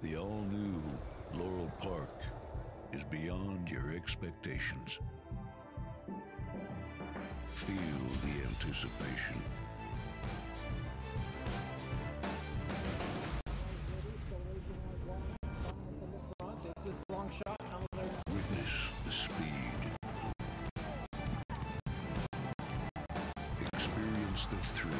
The all-new Laurel Park is beyond your expectations. Feel the anticipation. This long shot. Witness the speed. Experience the thrill.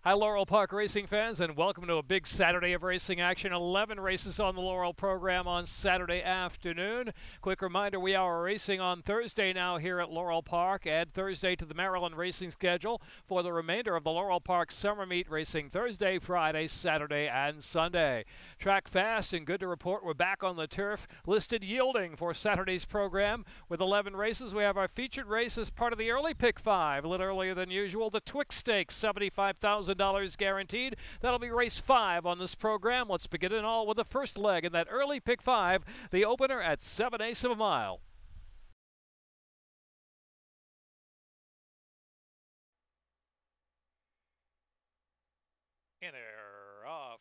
Hi, Laurel Park racing fans, and welcome to a big Saturday of racing action. 11 races on the Laurel program on Saturday afternoon. Quick reminder, we are racing on Thursday now here at Laurel Park. Add Thursday to the Maryland racing schedule for the remainder of the Laurel Park Summer Meet racing Thursday, Friday, Saturday, and Sunday. Track fast and good to report we're back on the turf. Listed yielding for Saturday's program. With 11 races, we have our featured race as part of the early pick 5. A little earlier than usual, the Twix Stakes, $75,000 guaranteed. That'll be race 5 on this program. Let's begin it all with the first leg in that early pick 5, the opener at 7/8 of a mile. In there, off.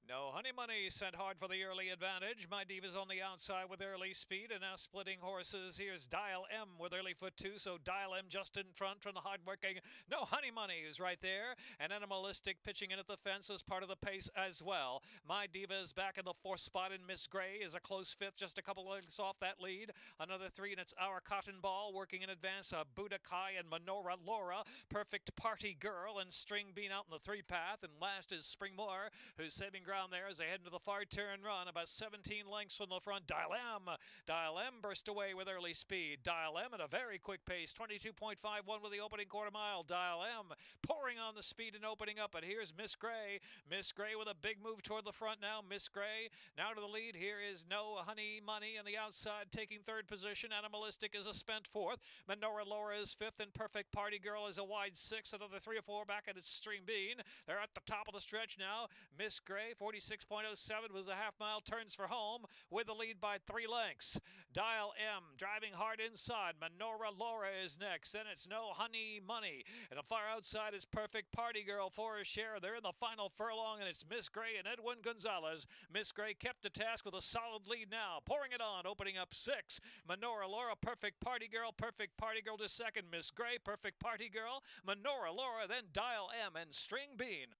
No Honey Money sent hard for the early advantage. My Diva's on the outside with early speed, and now splitting horses. Here's Dial M with early foot 2, so Dial M just in front from the hard-working No Honey Money is right there, and Animalistic pitching in at the fence as part of the pace as well. My Diva is back in the 4th spot, and Miss Gray is a close 5th, just a couple lengths off that lead. Another 3, and it's Our Cotton Ball working in advance. Buddha Kai and Menorah Laura, Perfect Party Girl, and String Bean out in the 3 path, and last is Springmore, who's saving ground there as they head into the far turn run, about 17 lengths from the front. Dial M burst away with early speed. Dial M at a very quick pace, 22.51 with the opening quarter mile. Dial M pouring on the speed and opening up, and here's Miss Gray. Miss Gray with a big move toward the front now. Miss Gray now to the lead. Here is No Honey Money on the outside taking 3rd position. Animalistic is a spent 4th. Menorah Laura is 5th, and Perfect Party Girl is a wide 6th. Another 3 or 4 back at its Stream Bean. They're at the top of the stretch now. Miss Gray, 46.07 was the half-mile, turns for home with the lead by 3 lengths. Dial M driving hard inside. Menorah Laura is next. Then it's No Honey Money. And the far outside is Perfect Party Girl for a share. They're in the final furlong, and it's Miss Gray and Edwin Gonzalez. Miss Gray kept the task with a solid lead now. Pouring it on, opening up 6. Menorah Laura, Perfect Party Girl to 2nd. Miss Gray, Perfect Party Girl, Menorah Laura, then Dial M and String Bean.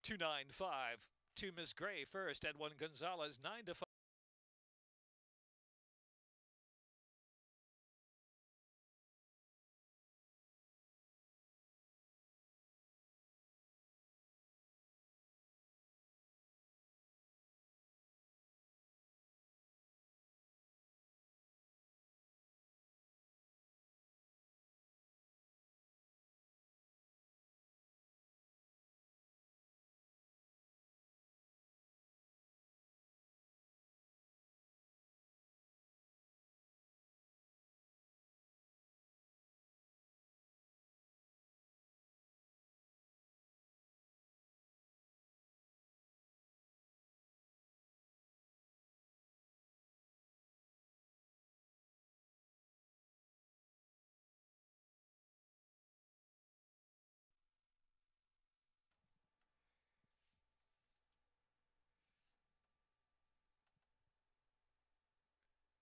$2.95 to Miss Gray first. Edwin Gonzalez 9-5.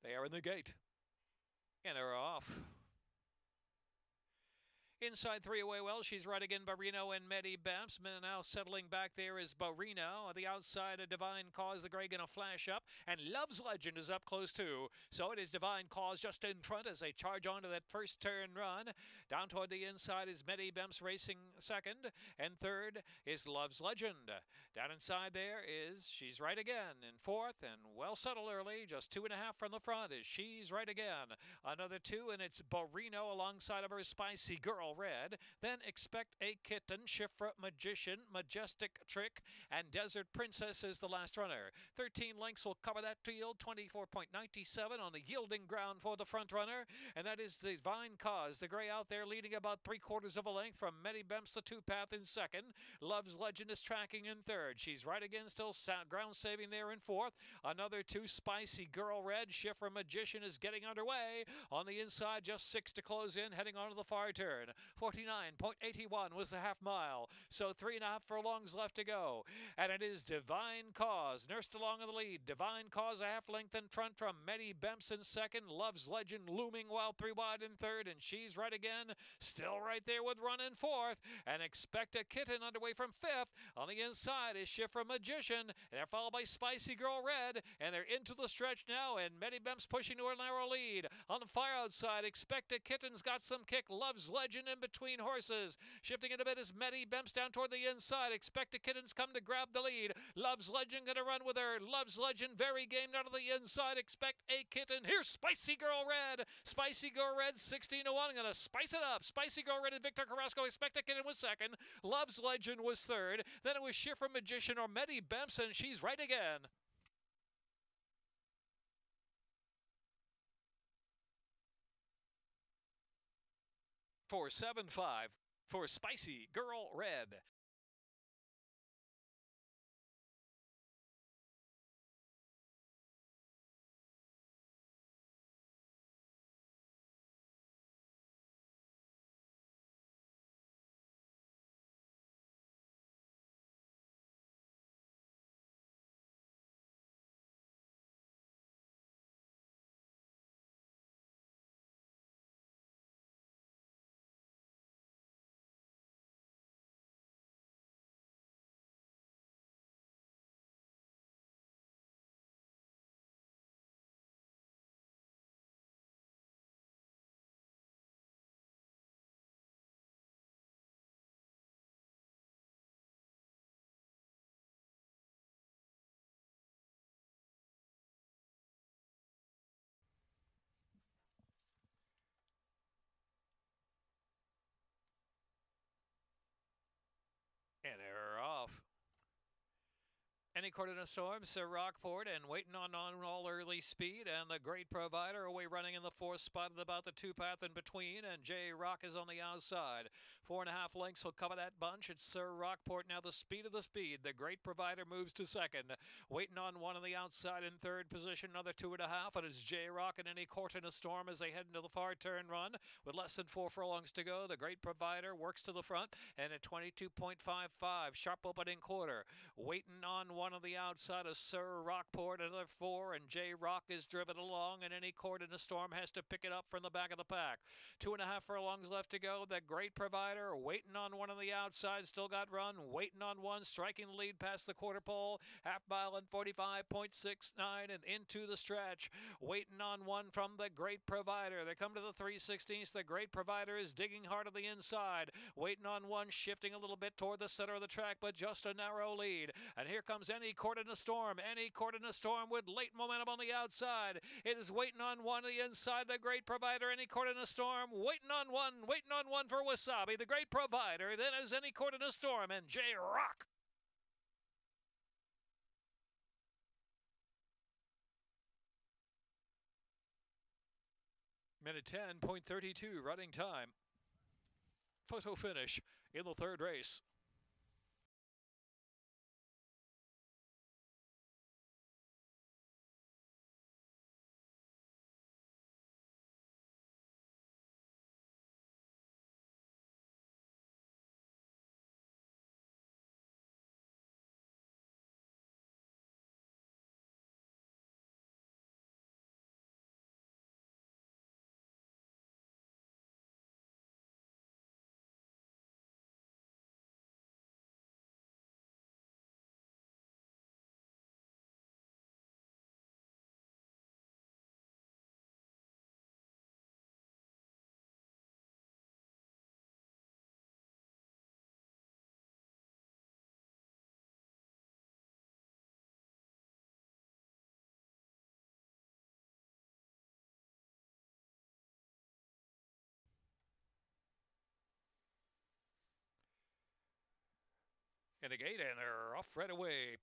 They are in the gate, and they're off. Inside 3 away well, she's right again, Barino and Medi Bamps. Now settling back there is Barino. On the outside, a Divine Cause, the gray gonna flash up, and Love's Legend is up close too. So it is Divine Cause just in front as they charge onto that first turn run. Down toward the inside is Medi Bamps racing 2nd, and 3rd is Love's Legend. Down inside there is She's Right Again in 4th, and well settled early, just 2.5 from the front is She's Right Again. Another 2, and it's Barino alongside of her Spicy Girl Girl Red. Then Expect a Kitten, Shifra Magician, Majestic Trick, and Desert Princess is the last runner. 13 lengths will cover that field, 24.97 on the yielding ground for the front runner, and that is Divine Cause. The gray out there leading about 3/4 of a length from Many Bemps, the two-path in second. Love's Legend is tracking in third. She's right again, still ground saving there in fourth. Another two, Spicy Girl Red. Shifra Magician is getting underway. On the inside, just 6 to close in, heading onto the far turn. 49.81 was the half mile, so 3.5 furlongs left to go. And it is Divine Cause, nursed along in the lead. Divine Cause a half length in front from Many Bemps in second. Love's Legend looming well 3 wide in third, and she's right again, still right there with run in fourth. And Expect a Kitten underway from fifth. On the inside is Shifra Magician, and they're followed by Spicy Girl Red, and they're into the stretch now, and Many Bemps pushing to a narrow lead. On the far outside, Expect a Kitten's got some kick. Love's Legend in between horses. Shifting it a bit as Many Bemps down toward the inside. Expect a Kitten's come to grab the lead. Love's Legend gonna run with her. Love's Legend very game out of the inside. Expect a Kitten. Here's Spicy Girl Red. Spicy Girl Red 16-1. Gonna spice it up. Spicy Girl Red and Victor Carrasco. Expect a Kitten was second. Love's Legend was third. Then it was Shifra Magician or Many Bemps, and she's right again. For 7-5 for Spicy Girl Red. And they're off. Any Court in a Storm, Sir Rockport, and waiting on all early speed, and the Great Provider away running in the fourth spot at about the two-path in between, and J Rock is on the outside. 4.5 lengths will cover that bunch. It's Sir Rockport now, the speed of the speed. The Great Provider moves to second. Waiting on one on the outside in third position, another 2.5, and it's J Rock and Any Court in a Storm as they head into the far turn run. With less than 4 furlongs to go, the Great Provider works to the front, and at 22.55, sharp opening quarter. Waiting on one on the outside of Sir Rockport, another 4, and J Rock is driven along, and Any Court in a Storm has to pick it up from the back of the pack. 2.5 furlongs left to go. The Great Provider waiting on one on the outside, still got run, waiting on one, striking the lead past the quarter pole, half mile and 45.69 and into the stretch. Waiting on one from the Great Provider. They come to the 3/16. The Great Provider is digging hard on the inside, waiting on one, shifting a little bit toward the center of the track, but just a narrow lead. And here comes Any Court in a Storm. Any Court in a Storm with late momentum on the outside. It is waiting on one on the inside. The Great Provider. Any Court in a Storm. Waiting on one for Wasabi. The Great Provider. Then is Any Court in a Storm and J Rock. Minute 10.32 running time. Photo finish in the third race. in the gate, and they're off right away.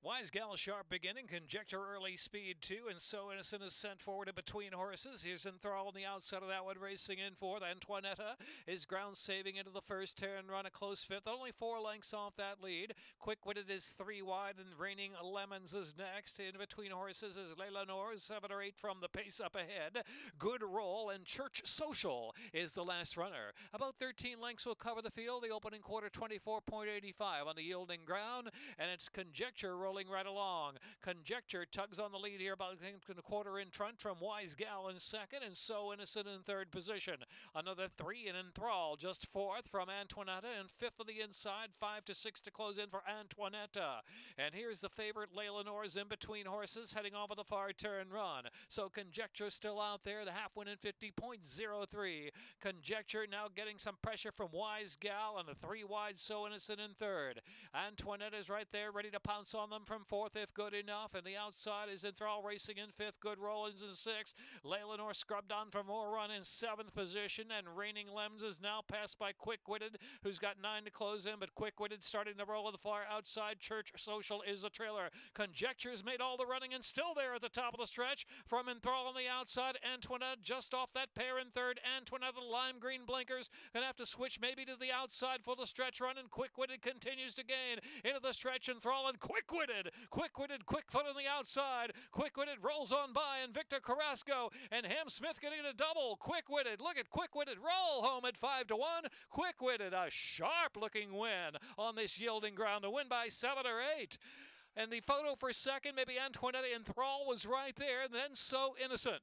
Wise Gal Sharp beginning, Conjecture Early Speed 2, and So Innocent is sent forward in between horses. Here's Enthrall on the outside of that one, racing in fourth. Antoinetta is ground saving into the first turn, run a close fifth, only 4 lengths off that lead. Quick Witted is 3 wide, and Raining Lemons is next. In between horses is Layla Noor, 7 or 8 from the pace up ahead. Good Roll and Church Social is the last runner. About 13 lengths will cover the field. The opening quarter 24.85 on the yielding ground, and it's Conjecture rolling right along. Conjecture tugs on the lead here, about a quarter in front from Wise Gal in second, and So Innocent in third position. Another 3 in Enthrall, just fourth from Antoinetta, and fifth on the inside, 5 to 6 to close in for Antoinetta. And here's the favorite, Layla Noor's in between horses, heading off of the far turn run. So Conjecture still out there, the half win in 50.03. Conjecture now getting some pressure from Wise Gal, and the 3 wide So Innocent in third. Antoinette is right there, ready to pounce on them from fourth if good enough, and the outside is Enthrall racing in fifth. Good Rollins in sixth. Layla Noor scrubbed on for more run in seventh position, and Raining Lemons is now passed by Quick Witted, who's got 9 to close in, but Quick Witted starting to roll at the far outside. Church Social is the trailer. Conjecture's made all the running and still there at the top of the stretch from Enthrall on the outside. Antoinette just off that pair in third. Antoinette, the lime green blinkers, gonna have to switch maybe to the outside for the stretch run, and Quick Witted continues to gain into the stretch. Enthrall and Quick Witted, Quick foot on the outside. Quick Witted rolls on by, and Victor Carrasco and Ham Smith getting a double. Quick Witted, look at Quick Witted roll home at 5 to 1. Quick Witted, a sharp looking win on this yielding ground, to win by 7 or 8. And the photo for second, maybe Antoinette Enthrall was right there, and then So Innocent.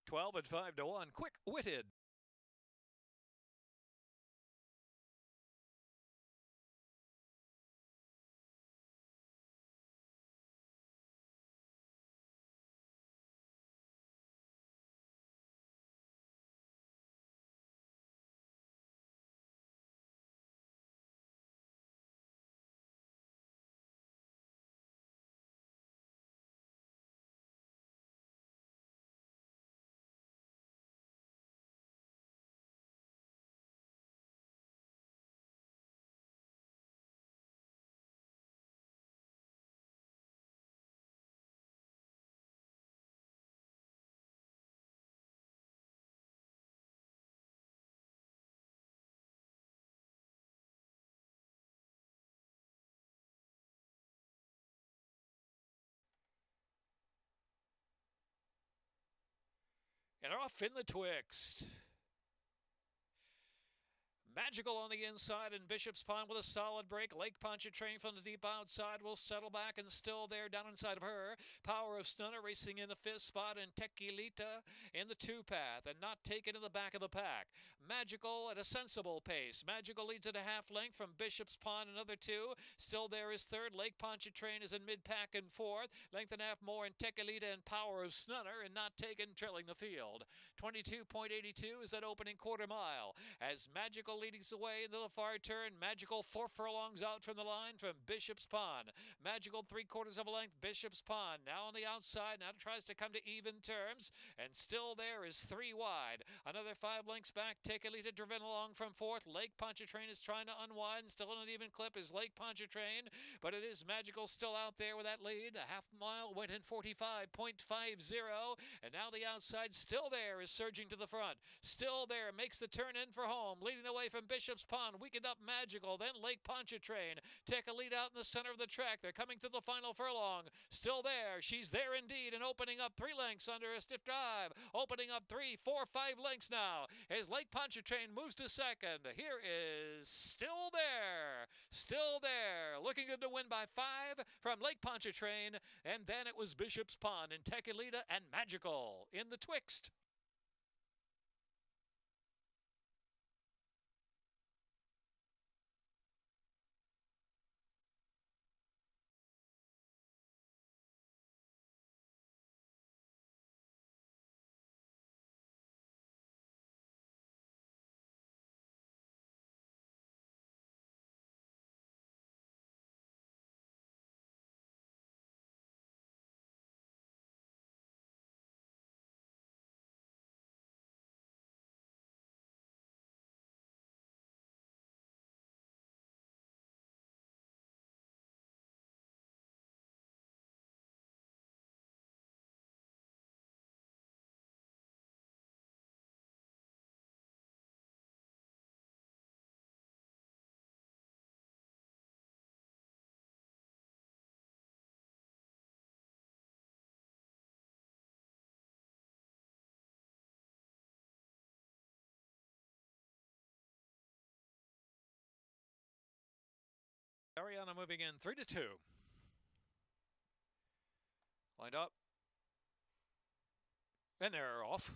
12 and 5 to 1. Quick Witted. And off in the twixt. Magical on the inside, and Bishop's Pond with a solid break. Lake Pontchartrain from the deep outside will settle back, and still there down inside of her. Power of Stunner racing in the 5th spot, and Tequilita in the 2 path, and Not Taken in the back of the pack. Magical at a sensible pace. Magical leads at a half length from Bishop's Pond, another 2. Still there is third. Lake Pontchartrain is in mid-pack and fourth. Length and a half more in Tequilita and Power of Stunner, and Not Taken trailing the field. 22.82 is that opening quarter mile, as Magical leading away into the far turn. Magical 4 furlongs out from the line from Bishop's Pond. Magical 3/4 of a length. Bishop's Pond now on the outside. Now tries to come to even terms, and still there is 3 wide. Another 5 lengths back. Tequilita driven along from fourth. Lake Pontchartrain is trying to unwind. Still in an even clip is Lake Pontchartrain, but it is Magical still out there with that lead. A half mile went in 45.50, and now the outside still there is surging to the front. Still there makes the turn in for home, leading away from Bishop's Pond. Weakened up Magical, then Lake Pontchartrain. Take a lead out in the center of the track. They're coming to the final furlong. Still there. She's there indeed, and opening up 3 lengths under a stiff drive. Opening up 3, 4, 5 lengths now as Lake Pontchartrain moves to second. Here is Still There. Still There. Looking good to win by 5 from Lake Pontchartrain. And then it was Bishop's Pond and Tequilita and Magical in the twixt. Arianna moving in 3-2. Lined up. And they're off.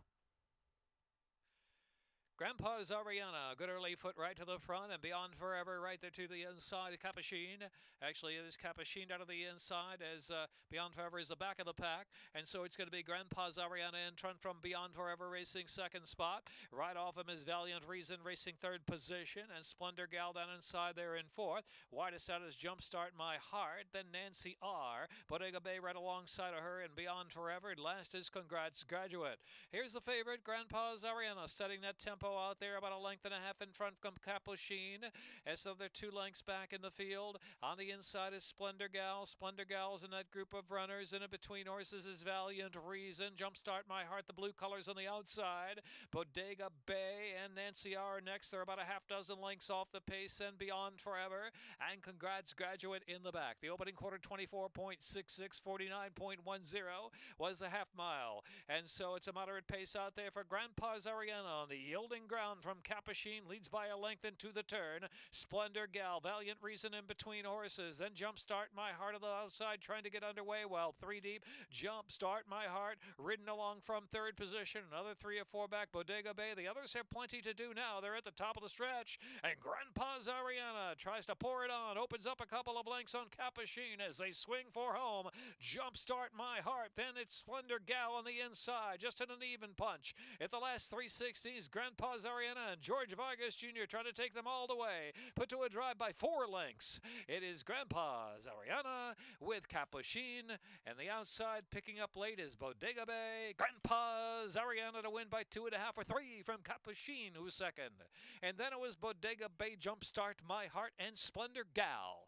Grandpa's Arianna, good early foot right to the front and Beyond Forever right there to the inside. Capuchin, actually it is Capuchin out of the inside as Beyond Forever is the back of the pack. And so it's going to be Grandpa's Arianna in front from Beyond Forever racing second spot. Right off him is Valiant Reason racing third position. And Splendor Gal down inside there in fourth. Widest out is Jumpstart My Heart. Then Nancy R. Bodega Bay right alongside of her and Beyond Forever. And last is Congrats Graduate. Here's the favorite, Grandpa's Arianna, setting that tempo out there about a length and a half in front from Capuchin. As so they're 2 lengths back in the field. On the inside is Splendor Gal. Splendor Gal's in that group of runners. In between horses is Valiant Reason. Jumpstart My Heart, the blue colors on the outside. Bodega Bay and Nancy R next. They're about a half dozen lengths off the pace and Beyond Forever. And Congrats Graduate in the back. The opening quarter 24.66, 49.10 was the half mile. And so it's a moderate pace out there for Grandpa's Arianna on the yielding ground from Capuchin, leads by a length into the turn. Splendor Gal, Valiant Reason in between horses. Then Jumpstart My Heart on the outside trying to get underway. Well, 3 deep. Jumpstart My Heart ridden along from third position. Another 3 or 4 back. Bodega Bay. The others have plenty to do now. They're at the top of the stretch. And Grandpa's Arianna tries to pour it on. Opens up a couple of lengths on Capuchin as they swing for home. Jumpstart My Heart. Then it's Splendor Gal on the inside. Just in an even punch. At the last 360s, Grandpa's Arianna and George Vargas Jr. trying to take them all the way. Put to a drive by 4 lengths. It is Grandpa's Arianna with Capuchin. And the outside picking up late is Bodega Bay. Grandpa's Arianna to win by 2.5 or 3 from Capuchin, who's second. And then it was Bodega Bay, Jumpstart My Heart, and Splendor Gal.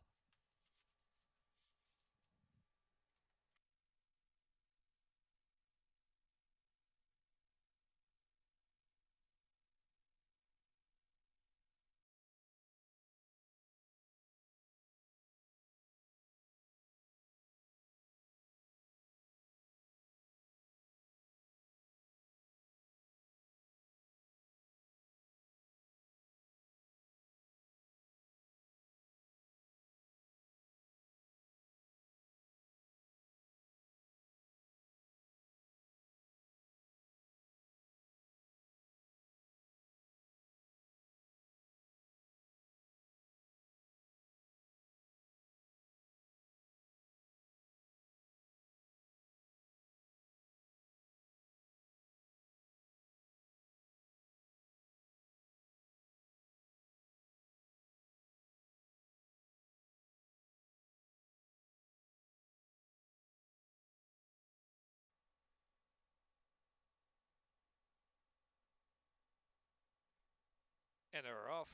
And they're off.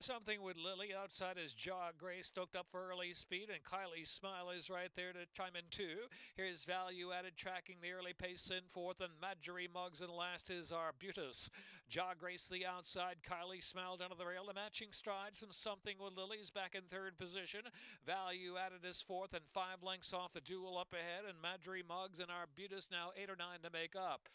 Something with Lily outside his jaw. Gray stoked up for early speed, and Kylie's Smile is right there to chime in too. Here's Value Added tracking the early pace in fourth, and Marjorie Muggs, and last is Arbutus. Jaw Grace the outside. Kylie Smile down to the rail. The matching stride. Something with Lily's back in third position. Value Added is fourth, and 5 lengths off the duel up ahead, and Marjorie Muggs and Arbutus now 8 or 9 to make up.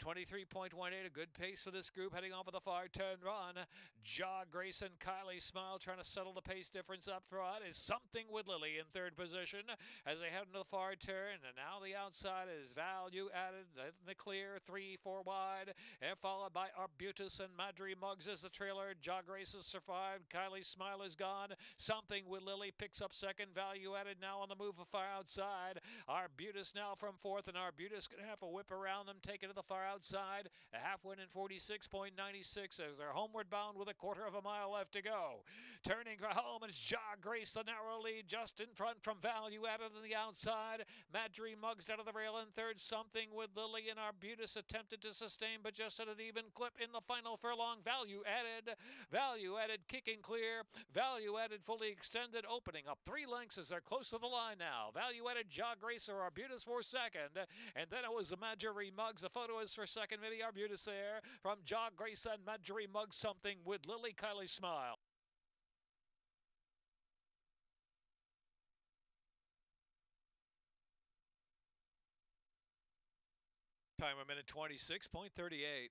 23.18, a good pace for this group heading off of the far turn run. Jaw Grace and Kylie Smile trying to settle the pace difference up front is Something with Lily in third position as they head into the far turn. And now the outside is Value Added in the clear, 3, 4 wide, and followed by Arbutus and Marjorie Muggs as the trailer. Jaw Grace has survived. Kylie Smile is gone. Something with Lily picks up second. Value Added now on the move far outside. Arbutus now from fourth, and Arbutus going to have a whip around them, take it to the far outside. A half win in 46.96 as they're homeward bound with a 1/4 of a mile left to go. Turning for home, and it's Jaw Grace, the narrow lead, just in front from Value Added on the outside. Marjorie Muggs out of the rail in third. Something with Lily and Arbutus attempted to sustain, but just at an even clip in the final furlong. Value Added kicking clear. Value Added fully extended, opening up 3 lengths as they're close to the line now. Value Added, Jaw Grace or Arbutus for second, and then it was Marjorie Muggs. The photo is for second, maybe Arbutus there from Jaw Grace and Marjorie Muggs. Something with Lily. Kylie Smile. Time a minute 26.38.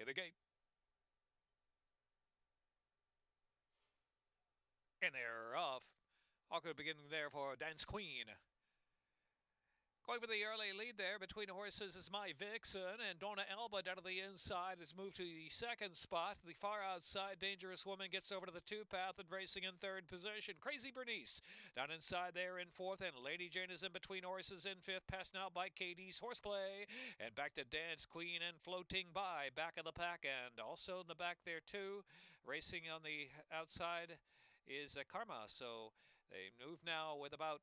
the gate. And they're off. Awkward beginning there for Dance Queen. Going for the early lead there between horses is My Vixen, and Donna Elba down to the inside has moved to the second spot. The far outside Dangerous Woman gets over to the two-path and racing in third position. Crazy Bernice down inside there in fourth, and Lady Jane is in between horses in fifth, passed now by Katie's Horseplay, and back to Dance Queen and Floating By, back of the pack, and also in the back there too, racing on the outside is Karma. So they move now with about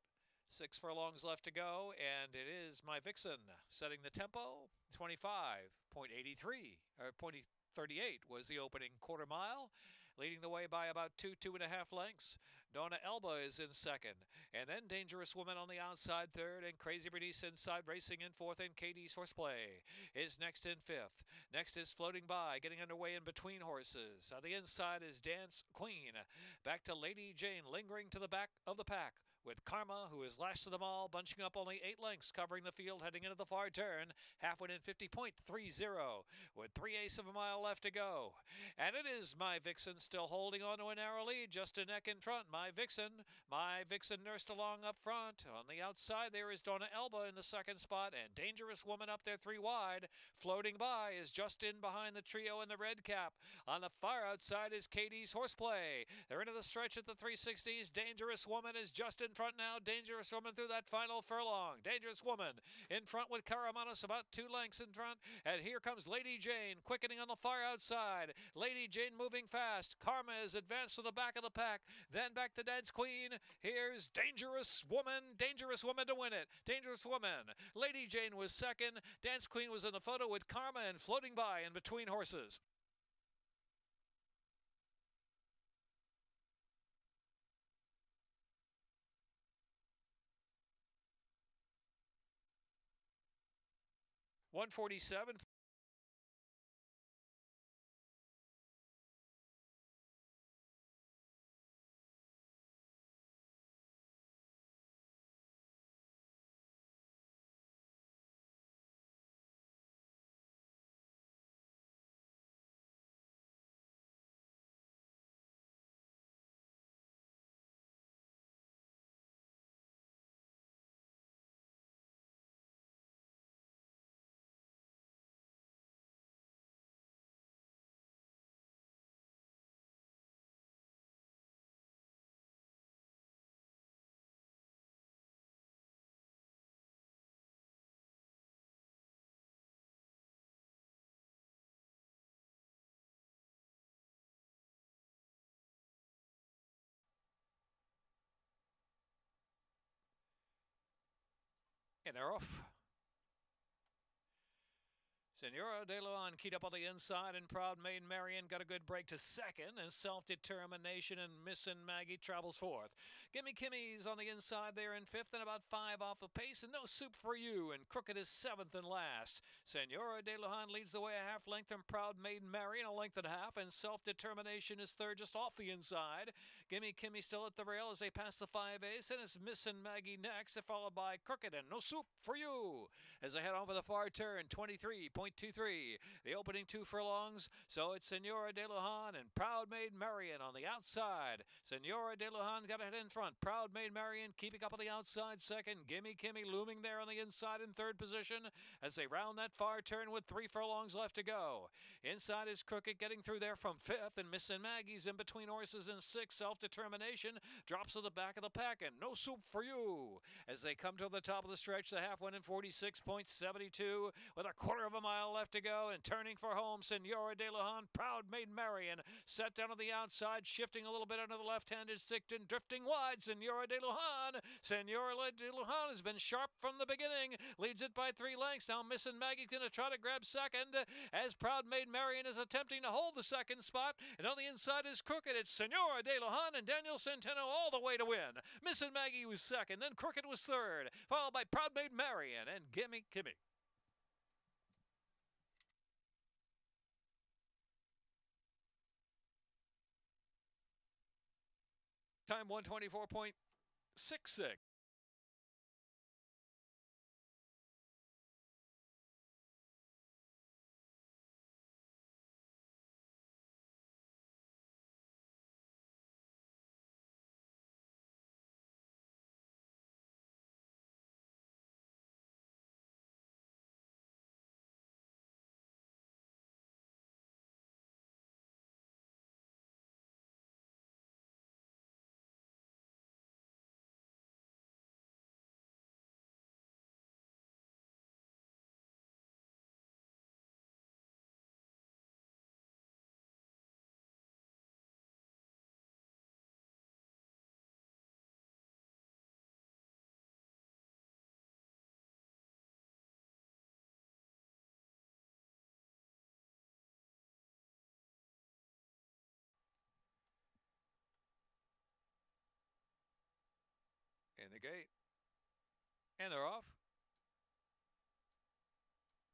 6 furlongs left to go, and it is My Vixen setting the tempo. 25.83 or 0.38 was the opening quarter mile, leading the way by about 2.5 lengths. Donna Elba is in second, and then Dangerous Woman on the outside third, and Crazy Bernice inside racing in fourth, and Katie's Horseplay is next in fifth. Next is Floating By, getting underway in between horses. On the inside is Dance Queen. Back to Lady Jane, lingering to the back of the pack, with Karma, who is last of them all, bunching up only 8 lengths, covering the field, heading into the far turn. Halfway in 50.30, with 3/8 of a mile left to go. And it is My Vixen still holding on to a narrow lead, just a neck in front. My Vixen nursed along up front. On the outside there is Donna Elba in the second spot, and Dangerous Woman up there 3 wide. Floating By is just in behind the trio in the red cap. On the far outside is Katie's Horseplay. They're into the stretch at the 360s. Dangerous Woman is just in front now. Dangerous Woman through that final furlong. Dangerous Woman in front with Karamanos about 2 lengths in front. And here comes Lady Jane quickening on the far outside. Lady Jane moving fast. Karma is advanced to the back of the pack. Then back to Dance Queen. Here's Dangerous Woman. Dangerous Woman to win it. Dangerous Woman. Lady Jane was second. Dance Queen was in the photo with Karma and Floating By in between horses. .147. And they're off. Senora de Leon keyed up on the inside, and Proud Maid Marian got a good break to second, and Self-Determination and Missin' Maggie travels fourth. Gimme Kimmy's on the inside there in fifth, and about 5 off the pace, and No Soup for You, and Crooked is seventh and last. Senora de Leon leads the way a half length from Proud Maid Marian, a length and a half, and Self-Determination is third just off the inside. Gimme Kimmy still at the rail as they pass the 5/8, and it's Missin' Maggie next, followed by Crooked and No Soup for You. As they head on for the far turn, 23.23, the opening 2 furlongs, so it's Senora de Lujan and Proud Maid Marian on the outside. Senora de Lujan got ahead in front. Proud Maid Marian keeping up on the outside second. Gimme Kimmy looming there on the inside in third position as they round that far turn with 3 furlongs left to go. Inside is Crooked getting through there from fifth, and Missin' Maggie's in between horses in sixth. Self-Determination drops to the back of the pack, and No Soup for You as they come to the top of the stretch. The half went in 46.72 with a quarter of a mile left to go, and turning for home, Senora de Lujan, Proud Maid Marian set down on the outside, shifting a little bit under the left-handed stick and drifting wide. Senora de Lujan has been sharp from the beginning, leads it by 3 lengths. Now Missin' Maggie's going to try to grab second as Proud Maid Marian is attempting to hold the second spot, and on the inside is Crooked. It's Senora de Lujan and Daniel Centeno all the way to win. Missin' Maggie was second, then Crooked was third, followed by Proud Maid Marian and Gimme Kimmy. Time 124.66. the gate. And they're off.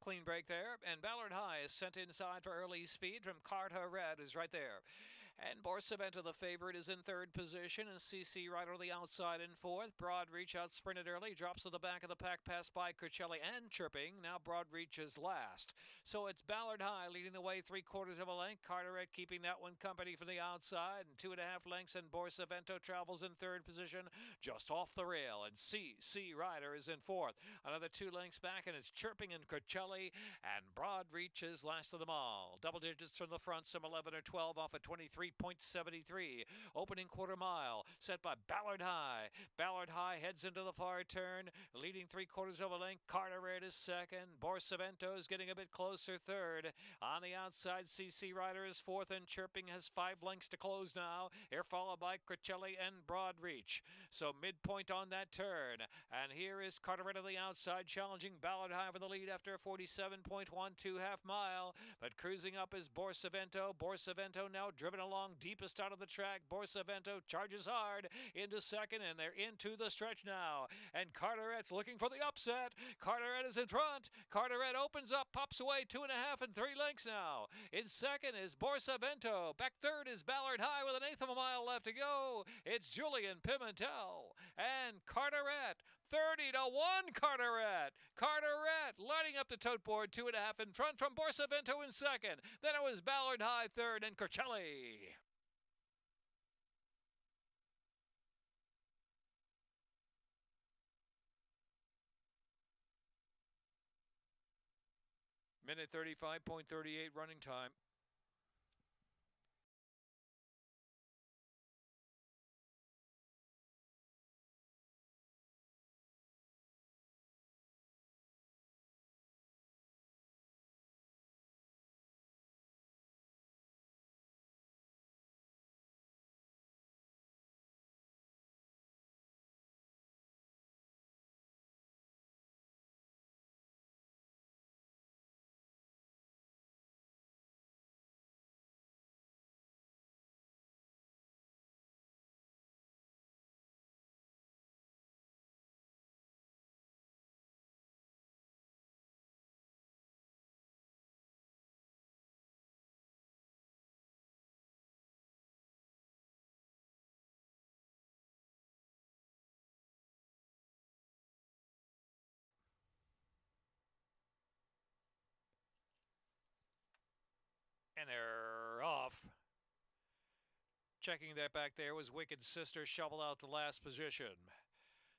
Clean break there, and Ballard High is sent inside for early speed from Carta Red, who's right there. And Borsaventa, the favorite, is in third position, and CC right on the outside in fourth. Broadreach out sprinted early, drops to the back of the pack, passed by Curcelli and Chirping. Now Broadreach is last. So it's Ballard High leading the way 3/4 of a length. Carteret keeping that one company from the outside, and 2.5 lengths, and Borsavento travels in third position, just off the rail. And CC Rider is in fourth. Another 2 lengths back, and it's Chirping and Curcelli, and Broadreach is last of them all. Double digits from the front, some 11 or 12 off at 23.73. Opening quarter mile, set by Ballard High. Ballard High heads into the far turn, leading 3/4 of a length. Carteret is second. Borsavento is getting a bit closer, third. On the outside, CC Rider is fourth, and Chirping has 5 lengths to close now. Here followed by Curcelli and Broadreach. So midpoint on that turn. And here is Carteret on the outside, challenging Ballard High for the lead after a 47.12 half mile. But cruising up is Borsavento. Borsavento now driven along deepest out of the track. Borsavento charges hard into second, and they're into the stretch now. And Carteret's looking for the upset. Carteret is in front. Carteret opens up, pops away 2.5 and 3 lengths now. In second is Borsavento. Back third is Ballard High with 1/8 of a mile left to go. It's Julian Pimentel and Carteret. 30-1 Carteret. Carteret lighting up the tote board, 2.5 in front from Borsavento in second. Then it was Ballard High third and Curcelli. Minute 35.38 running time. And they're off. Checking that back there was Witted Sister, shovel out to last position.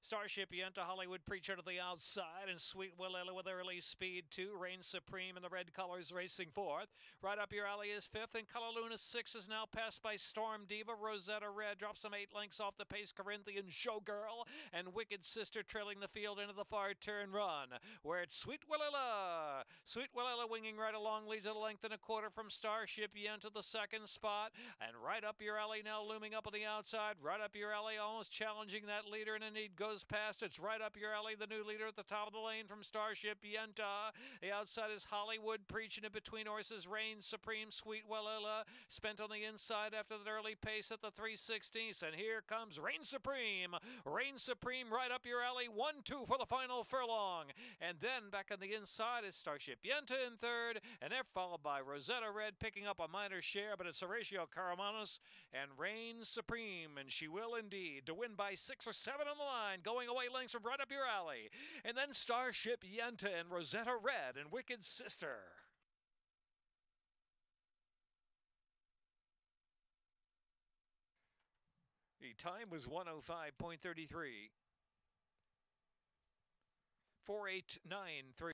Starship Yenta Hollywood Preacher to the outside, and Sweet Willella with early speed too. Reign Supreme in the red colors racing fourth. Right up your alley is fifth, and Color Luna 6 is now passed by Storm Diva. Rosetta Red drops some 8 lengths off the pace. Corinthian Showgirl and Witted Sister trailing the field into the far turn run, where it's Sweet Willella. Sweet Willella winging right along, leads a length and a quarter from Starship Yenta the second spot. And right up your alley now, looming up on the outside. Right up your alley, almost challenging that leader, and indeed goes past. It's right up your alley, the new leader at the top of the lane from Starship Yenta. The outside is Hollywood Preaching. In between horses, Reign Supreme, Sweet Willella spent on the inside after that early pace at the 3/16. And here comes Reign Supreme. Reign Supreme right up your alley, 1-2 for the final furlong. And then back on the inside is Starship Yenta in third, and they're followed by Rosetta Red picking up a minor share, but it's Horatio Caramanos and Reign Supreme, and she will indeed to win by 6 or 7 on the line, going away lengths from right up your alley. And then Starship Yenta and Rosetta Red and Witted Sister. The time was 1:05.33. 4:893.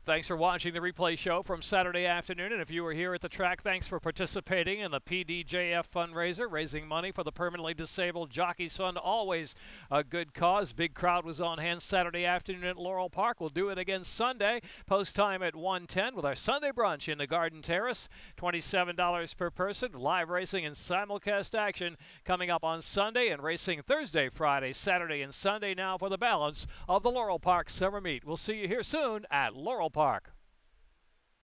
Thanks for watching the replay show from Saturday afternoon. And if you were here at the track, thanks for participating in the PDJF fundraiser, raising money for the permanently disabled Jockeys Fund. Always a good cause. Big crowd was on hand Saturday afternoon at Laurel Park. We'll do it again Sunday. Post time at 1:10 with our Sunday brunch in the Garden Terrace. $27 per person. Live racing and simulcast action coming up on Sunday, and racing Thursday, Friday, Saturday, and Sunday now for the balance of the Laurel Park Summer Meet. We'll see you here soon at Laurel Park.